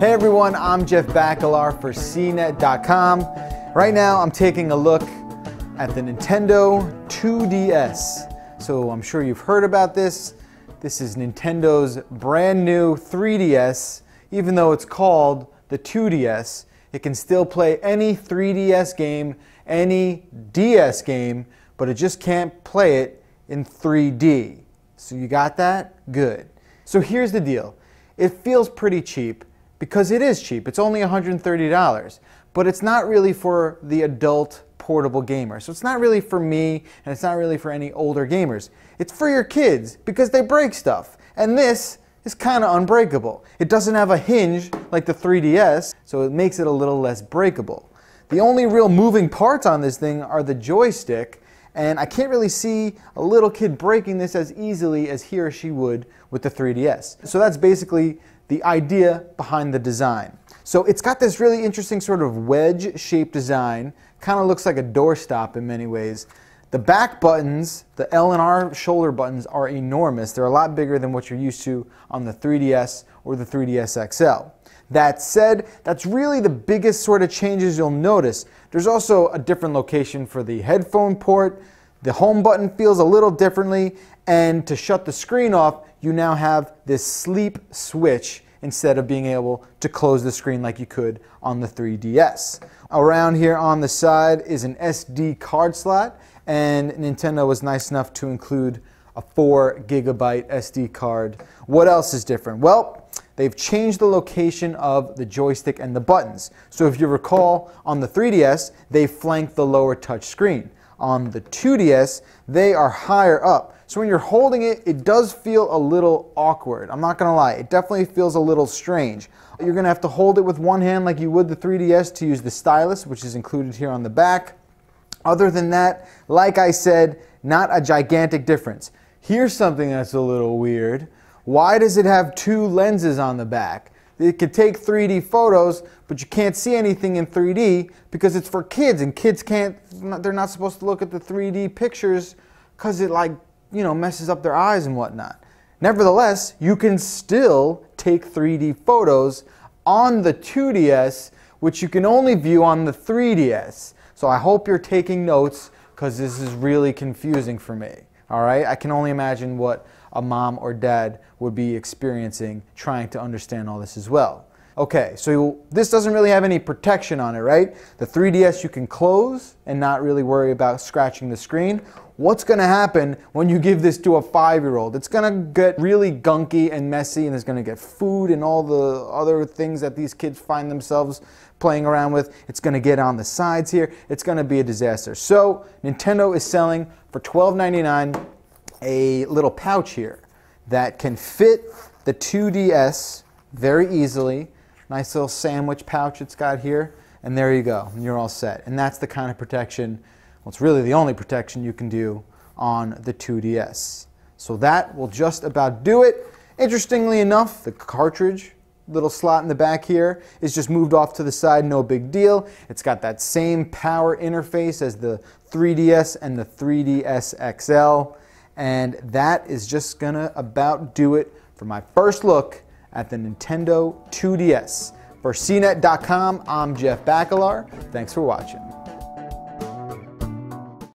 Hey everyone, I'm Jeff Bakalar for CNET.com. Right now I'm taking a look at the Nintendo 2DS. So I'm sure you've heard about this. This is Nintendo's brand new 3DS. Even though it's called the 2DS, it can still play any 3DS game, any DS game, but it just can't play it in 3D. So you got that? Good. So here's the deal. It feels pretty cheap because it is cheap. It's only $130, but it's not really for the adult portable gamer. So it's not really for me, and it's not really for any older gamers. It's for your kids because they break stuff. And this is kind of unbreakable. It doesn't have a hinge like the 3DS, so it makes it a little less breakable. The only real moving parts on this thing are the joystick, and I can't really see a little kid breaking this as easily as he or she would with the 3DS. So that's basically the idea behind the design. So it's got this really interesting sort of wedge-shaped design. Kind of looks like a doorstop in many ways. The back buttons, the L and R shoulder buttons, are enormous. They're a lot bigger than what you're used to on the 3DS or the 3DS XL. That said, that's really the biggest sort of changes you'll notice. There's also a different location for the headphone port. The home button feels a little differently, and to shut the screen off, you now have this sleep switch instead of being able to close the screen like you could on the 3DS. Around here on the side is an SD card slot, and Nintendo was nice enough to include a 4 GB SD card. What else is different? Well, they've changed the location of the joystick and the buttons. So if you recall, on the 3DS, they flanked the lower touch screen. On the 2DS, they are higher up. So when you're holding it, it does feel a little awkward. I'm not gonna lie, it definitely feels a little strange. You're gonna have to hold it with one hand like you would the 3DS to use the stylus, which is included here on the back. Other than that, like I said, not a gigantic difference. Here's something that's a little weird. Why does it have 2 lenses on the back? It could take 3D photos, but you can't see anything in 3D because it's for kids, and kids they're not supposed to look at the 3D pictures because it messes up their eyes and whatnot. Nevertheless, you can still take 3D photos on the 2DS, which you can only view on the 3DS. So I hope you're taking notes because this is really confusing for me. All right, I can only imagine what a mom or dad would be experiencing trying to understand all this as well. Okay, so this doesn't really have any protection on it, right? The 3DS you can close and not really worry about scratching the screen. What's going to happen when you give this to a 5-year-old? It's going to get really gunky and messy, and it's going to get food and all the other things that these kids find themselves playing around with. It's going to get on the sides here. It's going to be a disaster. So Nintendo is selling for $12.99 a little pouch here that can fit the 2DS very easily. Nice little sandwich pouch it's got here, and there you go, and you're all set. And that's the kind of protection, well, it's really the only protection you can do on the 2DS. So that will just about do it. Interestingly enough, the cartridge little slot in the back here is just moved off to the side, no big deal. It's got that same power interface as the 3DS and the 3DS XL. And that is just gonna about do it for my first look at the Nintendo 2DS. For CNET.com, I'm Jeff Bakalar. Thanks for watching.